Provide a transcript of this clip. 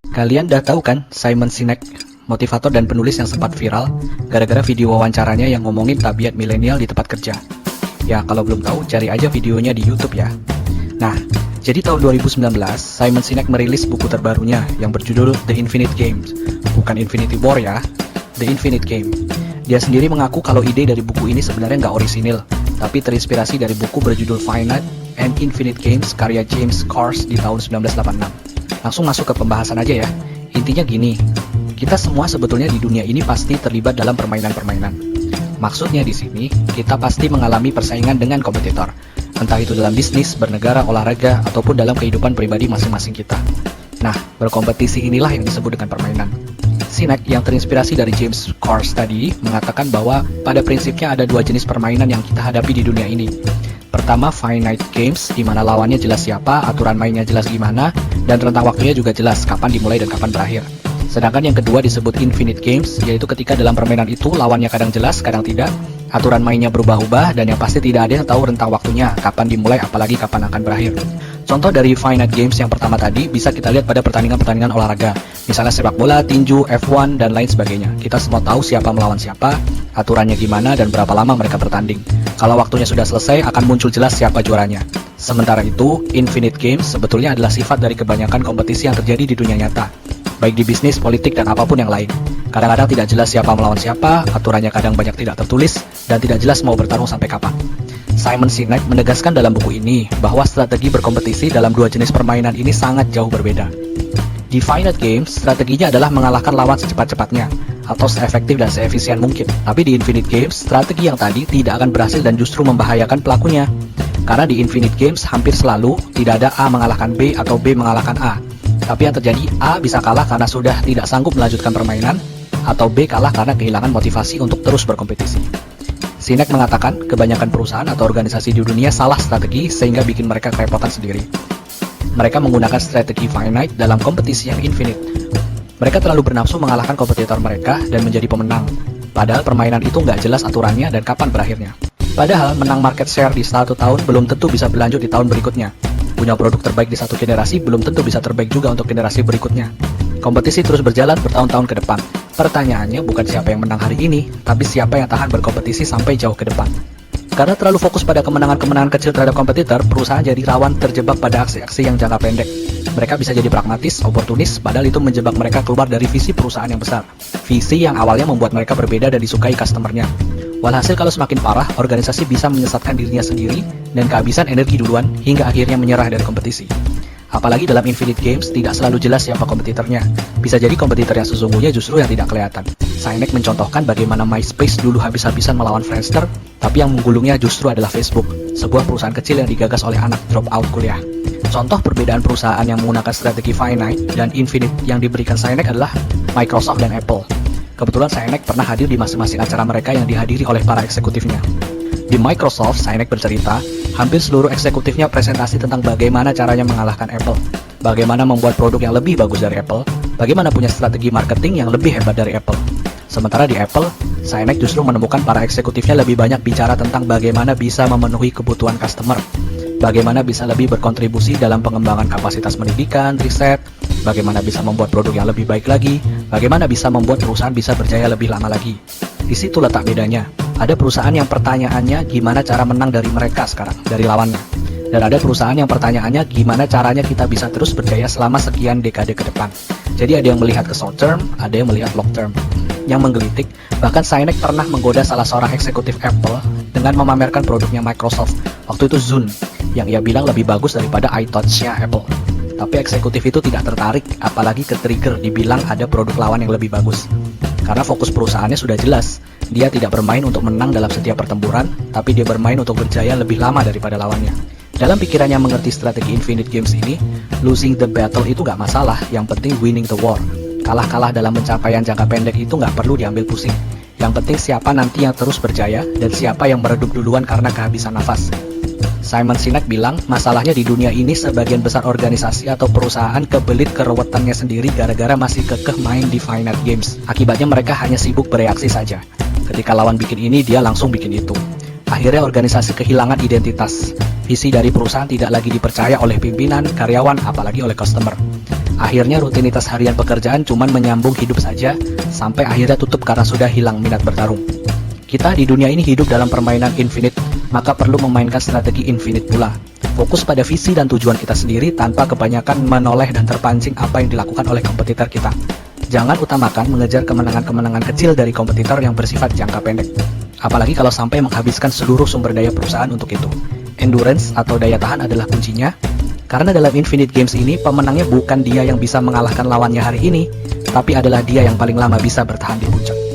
Kalian udah tahu kan Simon Sinek, motivator dan penulis yang sempat viral gara-gara video wawancaranya yang ngomongin tabiat milenial di tempat kerja. Ya, kalau belum tahu, cari aja videonya di YouTube ya. Nah, jadi tahun 2019, Simon Sinek merilis buku terbarunya yang berjudul The Infinite Game. Bukan Infinity War ya, The Infinite Game. Dia sendiri mengaku kalau ide dari buku ini sebenarnya nggak orisinil, tapi terinspirasi dari buku berjudul Finite and Infinite Games karya James Cars di tahun 1986. Langsung masuk ke pembahasan aja ya. Intinya gini, kita semua sebetulnya di dunia ini pasti terlibat dalam permainan-permainan. Maksudnya di sini, kita pasti mengalami persaingan dengan kompetitor, entah itu dalam bisnis, bernegara, olahraga, ataupun dalam kehidupan pribadi masing-masing kita. Nah, berkompetisi inilah yang disebut dengan permainan. Sinek yang terinspirasi dari James Cars tadi mengatakan bahwa pada prinsipnya ada dua jenis permainan yang kita hadapi di dunia ini. Pertama, finite games, di mana lawannya jelas siapa, aturan mainnya jelas gimana, dan rentang waktunya juga jelas kapan dimulai dan kapan berakhir. Sedangkan yang kedua disebut infinite games, yaitu ketika dalam permainan itu lawannya kadang jelas, kadang tidak, aturan mainnya berubah-ubah, dan yang pasti tidak ada yang tahu rentang waktunya, kapan dimulai, apalagi kapan akan berakhir. Contoh dari finite games yang pertama tadi bisa kita lihat pada pertandingan-pertandingan olahraga, misalnya sepak bola, tinju, F1, dan lain sebagainya. Kita semua tahu siapa melawan siapa, aturannya gimana, dan berapa lama mereka bertanding. Kalau waktunya sudah selesai, akan muncul jelas siapa juaranya. Sementara itu, infinite games sebetulnya adalah sifat dari kebanyakan kompetisi yang terjadi di dunia nyata, baik di bisnis, politik, dan apapun yang lain. Kadang-kadang tidak jelas siapa melawan siapa, aturannya kadang banyak tidak tertulis, dan tidak jelas mau bertarung sampai kapan. Simon Sinek menegaskan dalam buku ini bahwa strategi berkompetisi dalam dua jenis permainan ini sangat jauh berbeda. Di finite games, strateginya adalah mengalahkan lawan secepat-cepatnya, atau seefektif dan seefisien mungkin. Tapi di infinite games, strategi yang tadi tidak akan berhasil dan justru membahayakan pelakunya. Karena di infinite games, hampir selalu tidak ada A mengalahkan B atau B mengalahkan A. Tapi yang terjadi, A bisa kalah karena sudah tidak sanggup melanjutkan permainan, atau B kalah karena kehilangan motivasi untuk terus berkompetisi. Sinek mengatakan kebanyakan perusahaan atau organisasi di dunia salah strategi sehingga bikin mereka kerepotan sendiri. Mereka menggunakan strategi finite dalam kompetisi yang infinite. Mereka terlalu bernafsu mengalahkan kompetitor mereka dan menjadi pemenang. Padahal permainan itu nggak jelas aturannya dan kapan berakhirnya. Padahal menang market share di 1 tahun belum tentu bisa berlanjut di tahun berikutnya. Punya produk terbaik di satu generasi belum tentu bisa terbaik juga untuk generasi berikutnya. Kompetisi terus berjalan bertahun-tahun ke depan. Pertanyaannya bukan siapa yang menang hari ini, tapi siapa yang tahan berkompetisi sampai jauh ke depan. Karena terlalu fokus pada kemenangan-kemenangan kecil terhadap kompetitor, perusahaan jadi rawan terjebak pada aksi-aksi yang jangka pendek. Mereka bisa jadi pragmatis, oportunis, padahal itu menjebak mereka keluar dari visi perusahaan yang besar. Visi yang awalnya membuat mereka berbeda dan disukai customer-nya. Walhasil kalau semakin parah, organisasi bisa menyesatkan dirinya sendiri dan kehabisan energi duluan hingga akhirnya menyerah dari kompetisi. Apalagi dalam infinite games tidak selalu jelas siapa kompetitornya. Bisa jadi kompetitor yang sesungguhnya justru yang tidak kelihatan. Sinek mencontohkan bagaimana MySpace dulu habis-habisan melawan Friendster, tapi yang menggulungnya justru adalah Facebook, sebuah perusahaan kecil yang digagas oleh anak dropout kuliah. Contoh perbedaan perusahaan yang menggunakan strategi finite dan infinite yang diberikan Sinek adalah Microsoft dan Apple. Kebetulan Sinek pernah hadir di masing-masing acara mereka yang dihadiri oleh para eksekutifnya. Di Microsoft, Sinek bercerita, hampir seluruh eksekutifnya presentasi tentang bagaimana caranya mengalahkan Apple, bagaimana membuat produk yang lebih bagus dari Apple, bagaimana punya strategi marketing yang lebih hebat dari Apple. Sementara di Apple, Sinek justru menemukan para eksekutifnya lebih banyak bicara tentang bagaimana bisa memenuhi kebutuhan customer, bagaimana bisa lebih berkontribusi dalam pengembangan kapasitas pendidikan, riset, bagaimana bisa membuat produk yang lebih baik lagi, bagaimana bisa membuat perusahaan bisa berjaya lebih lama lagi. Di situ letak bedanya. Ada perusahaan yang pertanyaannya gimana cara menang dari mereka sekarang, dari lawannya. Dan ada perusahaan yang pertanyaannya gimana caranya kita bisa terus berjaya selama sekian dekade ke depan. Jadi ada yang melihat ke short term, ada yang melihat long term. Yang menggelitik, bahkan Sinek pernah menggoda salah seorang eksekutif Apple dengan memamerkan produknya Microsoft. Waktu itu Zune, yang ia bilang lebih bagus daripada iTouch-nya Apple. Tapi eksekutif itu tidak tertarik, apalagi ke-trigger dibilang ada produk lawan yang lebih bagus. Karena fokus perusahaannya sudah jelas, dia tidak bermain untuk menang dalam setiap pertempuran, tapi dia bermain untuk berjaya lebih lama daripada lawannya. Dalam pikirannya mengerti strategi Infinite Games ini, losing the battle itu gak masalah, yang penting winning the war. Kalah-kalah dalam pencapaian jangka pendek itu gak perlu diambil pusing. Yang penting siapa nanti yang terus berjaya, dan siapa yang meredup duluan karena kehabisan nafas. Simon Sinek bilang, masalahnya di dunia ini sebagian besar organisasi atau perusahaan kebelit kerewetannya sendiri gara-gara masih kekeh main di finite games. Akibatnya mereka hanya sibuk bereaksi saja. Ketika lawan bikin ini, dia langsung bikin itu. Akhirnya organisasi kehilangan identitas. Visi dari perusahaan tidak lagi dipercaya oleh pimpinan, karyawan, apalagi oleh customer. Akhirnya rutinitas harian pekerjaan cuman menyambung hidup saja, sampai akhirnya tutup karena sudah hilang minat bertarung. Kita di dunia ini hidup dalam permainan infinite, maka perlu memainkan strategi infinite pula. Fokus pada visi dan tujuan kita sendiri tanpa kebanyakan menoleh dan terpancing apa yang dilakukan oleh kompetitor kita. Jangan utamakan mengejar kemenangan-kemenangan kecil dari kompetitor yang bersifat jangka pendek. Apalagi kalau sampai menghabiskan seluruh sumber daya perusahaan untuk itu. Endurance atau daya tahan adalah kuncinya. Karena dalam Infinite Games ini, pemenangnya bukan dia yang bisa mengalahkan lawannya hari ini, tapi adalah dia yang paling lama bisa bertahan di puncak.